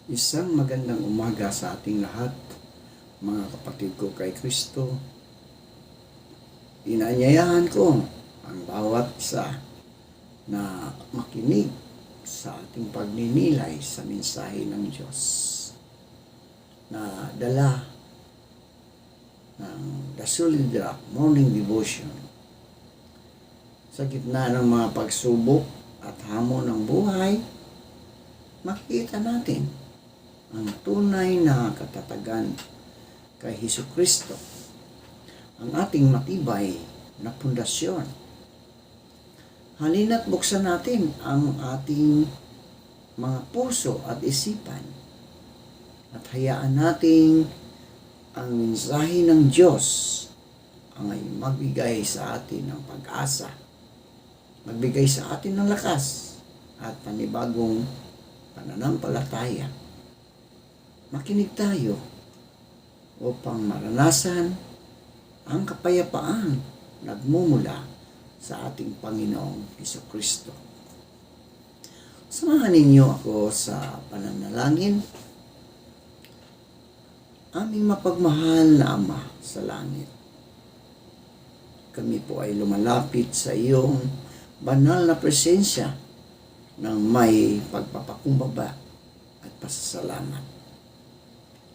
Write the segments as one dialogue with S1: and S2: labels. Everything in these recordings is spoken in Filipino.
S1: Isang magandang umaga sa ating lahat, mga kapatid ko kay Kristo. Inaanyayahan ko ang bawat isa na makinig sa ating pagninilay sa mensahe ng Diyos na dala ng The Solid Rock Morning Devotion. Sa gitna ng mga pagsubok at hamon ng buhay, makikita natin ang tunay na katatagan kay Hesukristo, ang ating matibay na pundasyon. Halina't buksan natin ang ating mga puso at isipan at hayaan nating ang mensahe ng Diyos ang ay magbigay sa atin ng pag-asa, magbigay sa atin ng lakas at panibagong pananampalataya. Makinig tayo upang maranasan ang kapayapaan nagmumula sa ating Panginoong Hesukristo. Samahan ninyo ako sa pananalangin. Aming mapagmahal na Ama sa langit, kami po ay lumalapit sa iyong banal na presensya ng may pagpapakumbaba at pasasalamat.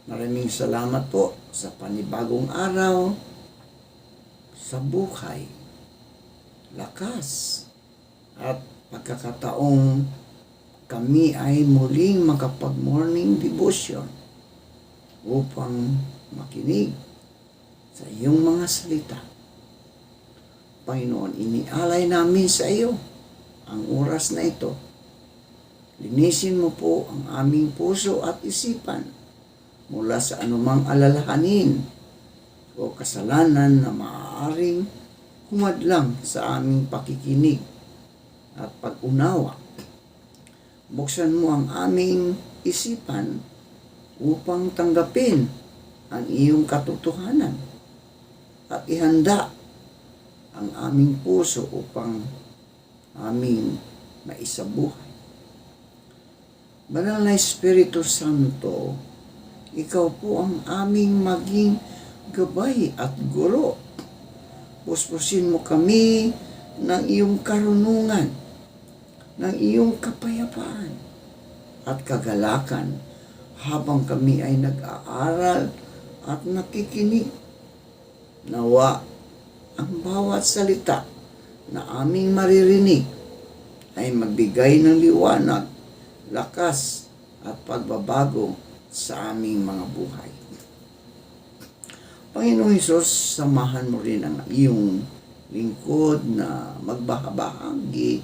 S1: Maraming salamat po sa panibagong araw, sa buhay, lakas, at pagkakataong kami ay muling makapag-morning devotion upang makinig sa iyong mga salita. Panginoon, inialay namin sa iyo ang oras na ito. Linisin mo po ang aming puso at isipan mula sa anumang alalahanin o kasalanan na maaaring humadlang sa aming pakikinig at pag-unawa. Buksan mo ang aming isipan upang tanggapin ang iyong katotohanan at ihanda ang aming puso upang aming maisabuhay. Banal na Espiritu Santo, ikaw po ang aming maging gabay at guro. Puspusin mo kami ng iyong karunungan, ng iyong kapayapaan at kagalakan habang kami ay nag-aaral at nakikinig. Nawa ang bawat salita na aming maririnig ay magbigay ng liwanag, lakas at pagbabago sa aming mga buhay. Panginoong Hesus, samahan mo rin ang iyong lingkod na magbahabahagi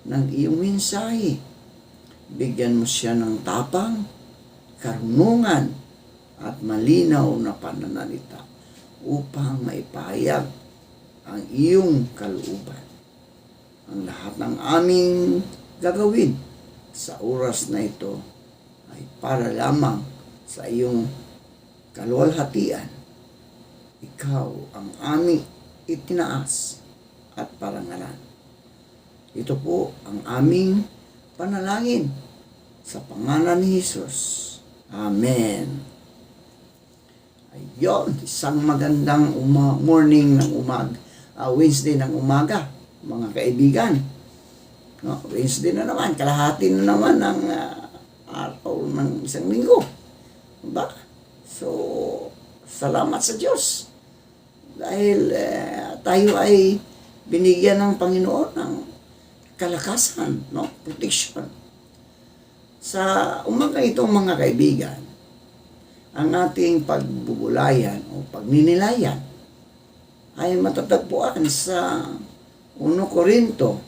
S1: ng iyong mensahe. Bigyan mo siya ng tapang, karunungan at malinaw na pananalita upang maipahayag ang iyong kalooban. Ang lahat ng aming gagawin sa oras na ito ay para lamang sa iyong kaluwalhatian. Ikaw ang aming itinaas at parangalan. Ito po ang aming panalangin sa pangalan ni Jesus. Amen. Ayun, isang magandang morning ng Wednesday ng umaga, mga kaibigan. No, Wednesday na naman, kalahati na naman ng araw ng isang linggo. Diba? So, salamat sa Diyos. Dahil tayo ay binigyan ng Panginoon ng kalakasan, no? Protection. Sa umaga itong mga kaibigan, ang ating pagbubulayan o pagninilayan ay matatagpuan sa 1 Korinto,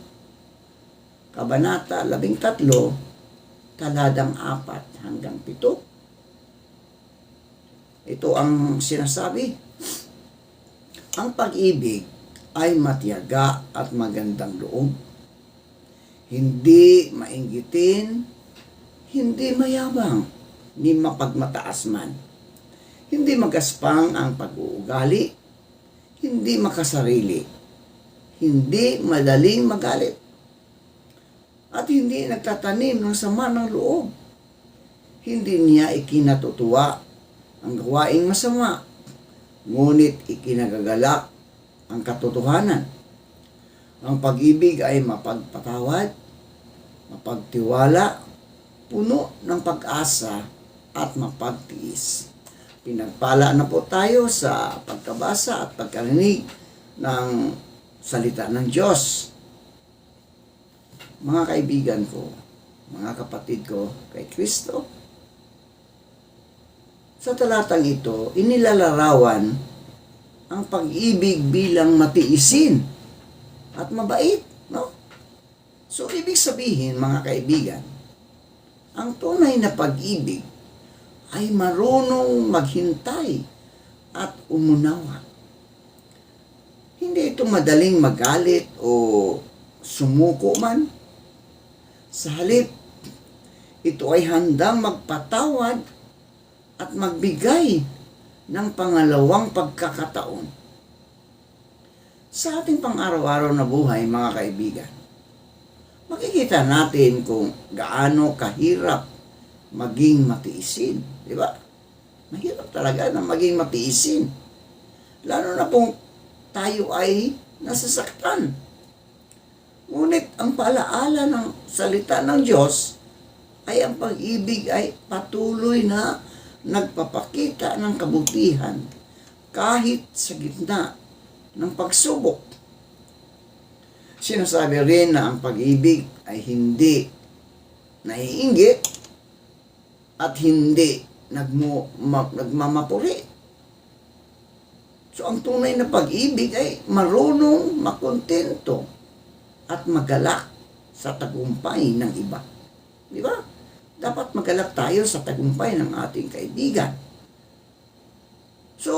S1: Kabanata 13, taladang 4 hanggang 7. Ito ang sinasabi. Ang pag-ibig ay matiyaga at magandang loob. Hindi mainggitin, hindi mayabang, ni mapagmataas man. Hindi magaspang ang pag-uugali, hindi makasarili, hindi madaling magalit, at hindi nagtatanim ng sama ng loob. Hindi niya ikinatutuwa ang gawaing masama, ngunit ikinagagalak ang katotohanan. Ang pag-ibig ay mapagpatawad, mapagtiwala, puno ng pag-asa at mapagtiis. Pinagpala na po tayo sa pagkabasa at pagkarinig ng salita ng Diyos. Mga kaibigan ko, mga kapatid ko kay Kristo, sa talatang ito, inilalarawan ang pag-ibig bilang matiisin at mabait, no? So, ibig sabihin, mga kaibigan, ang tunay na pag-ibig ay marunong maghintay at umunawa. Hindi ito madaling magalit o sumuko man. Sa halip, ito ay handang magpatawad at magbigay ng pangalawang pagkakataon. Sa ating pang-araw-araw na buhay, mga kaibigan, makikita natin kung gaano kahirap maging matiisin. Di ba? Mahirap talaga na maging matiisin. Lalo na kung tayo ay nasasaktan. Ngunit ang paalaala ng salita ng Diyos ay ang pag-ibig ay patuloy na nagpapakita ng kabutihan kahit sa gitna ng pagsubok. Sinasabi rin na ang pag-ibig ay hindi naiinggit at hindi nagmamapuri. So ang tunay na pag-ibig ay marunong makontento at magalak sa tagumpay ng iba. Di ba? Dapat magalak tayo sa tagumpay ng ating kaibigan. So,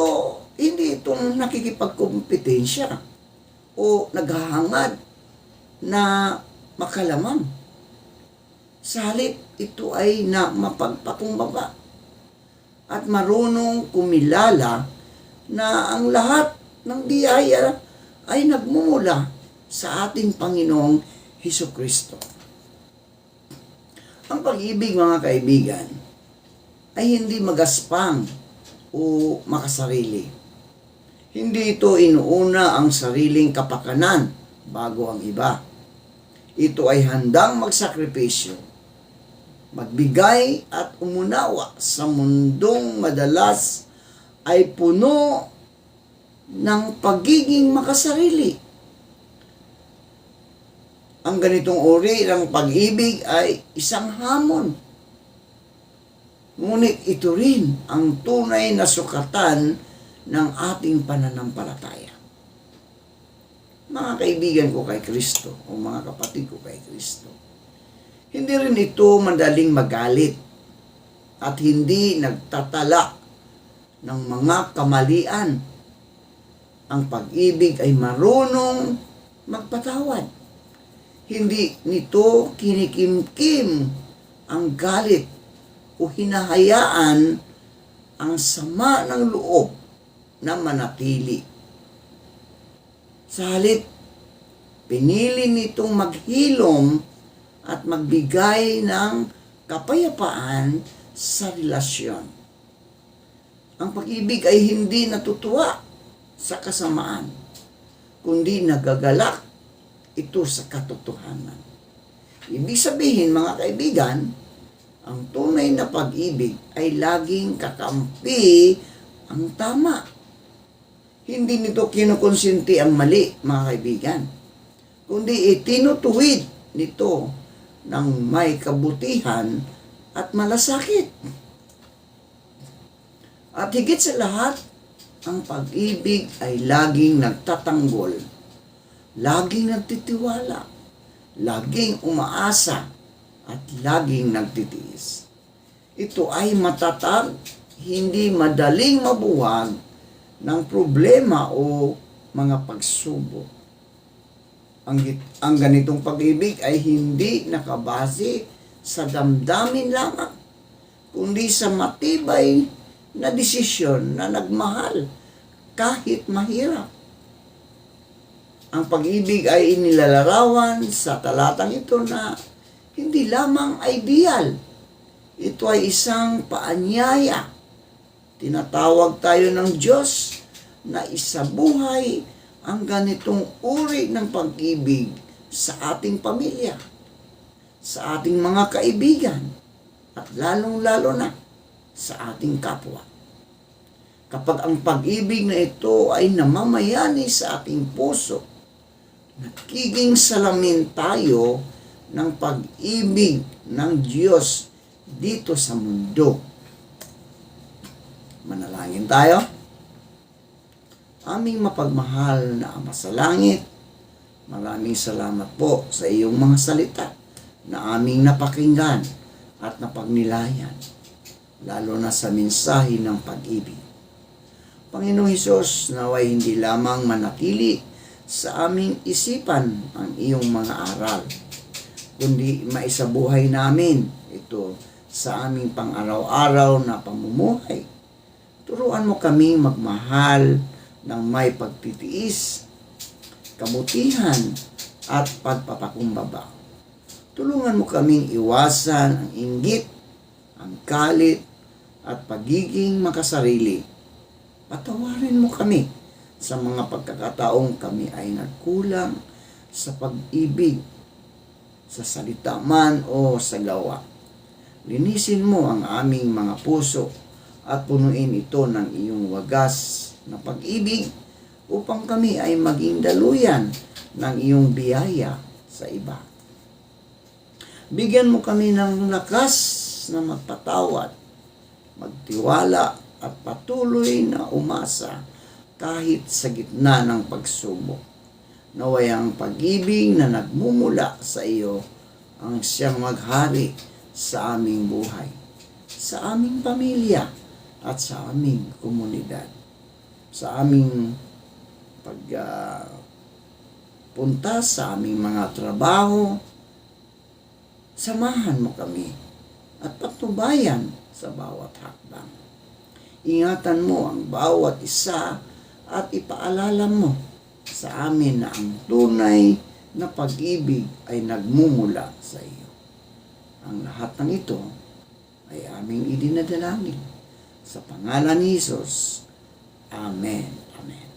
S1: hindi itong nakikipagkompetensya o naghahangad na makalamang. Sa halip, ito ay na mapagpakumbaba at marunong kumilala na ang lahat ng biyaya ay nagmumula sa ating Panginoong Hesukristo. Ang pag-ibig, mga kaibigan, ay hindi magaspang o makasarili. Hindi ito inuuna ang sariling kapakanan bago ang iba. Ito ay handang magsakripisyo, magbigay at umunawa sa mundong madalas ay puno ng pagiging makasarili. Ang ganitong uri ng pag-ibig ay isang hamon. Ngunit ito rin ang tunay na sukatan ng ating pananampalataya. Mga kaibigan ko kay Kristo o mga kapatid ko kay Kristo, hindi rin ito madaling magalit at hindi nagtatala ng mga kamalian. Ang pag-ibig ay marunong magpatawad. Hindi nito kinikimkim ang galit o hinahayaan ang sama ng loob na manatili. Sa halip, pinili nitong maghilom at magbigay ng kapayapaan sa relasyon. Ang pag-ibig ay hindi natutuwa sa kasamaan, kundi nagagalak ito sa katotohanan. Ibig sabihin, mga kaibigan, ang tunay na pag-ibig ay laging kakampi ang tama. Hindi nito kinukonsinti ang mali, mga kaibigan, kundi itinutuwid nito ng may kabutihan at malasakit. At higit sa lahat, ang pag-ibig ay laging nagtatanggol, laging nagtitiwala, laging umaasa, at laging nagtitiis. Ito ay matatag, hindi madaling mabuwag ng problema o mga pagsubok. Ang ganitong pag-ibig ay hindi nakabase sa damdamin lamang, kundi sa matibay na desisyon na nagmahal kahit mahirap. Ang pag-ibig ay inilalarawan sa talatang ito na hindi lamang ideal. Ito ay isang paanyaya. Tinatawag tayo ng Diyos na isabuhay ang ganitong uri ng pag-ibig sa ating pamilya, sa ating mga kaibigan, at lalong-lalo na sa ating kapwa. Kapag ang pag-ibig na ito ay namamayani sa ating puso, nagiging salamin tayo ng pag-ibig ng Diyos dito sa mundo. Manalangin tayo. Aming mapagmahal na Ama sa Langit, maraming salamat po sa iyong mga salita na aming napakinggan at napagnilayan, lalo na sa mensahe ng pag-ibig. Panginoong Hesus, naway hindi lamang manatili sa aming isipan ang iyong mga aral, kundi maisabuhay namin ito sa aming pang-araw-araw na pamumuhay. Turuan mo kaming magmahal ng may pagtitiis, kabutihan, at pagpapakumbaba. Tulungan mo kaming iwasan ang inggit, ang galit, at pagiging makasarili. Patawarin mo kami sa mga pagkakataong kami ay nagkulang sa pag-ibig, sa salita man o sa gawa. Linisin mo ang aming mga puso at punuin ito ng iyong wagas na pag-ibig upang kami ay maging daluyan ng iyong biyaya sa iba. Bigyan mo kami ng lakas na magpatawad, magtiwala at patuloy na umasa kahit sa gitna ng pagsubok. Naway ang pag-ibig na nagmumula sa iyo ang siyang maghari sa aming buhay, sa aming pamilya at sa aming komunidad, sa aming pagpunta sa aming mga trabaho. Samahan mo kami at patnubayan sa bawat hakbang. Ingatan mo ang bawat isa at ipaalala mo sa amin na ang tunay na pag-ibig ay nagmumula sa iyo. Ang lahat ng ito ay aming idinadalangin sa pangalan ni Jesus. Amen. Amen.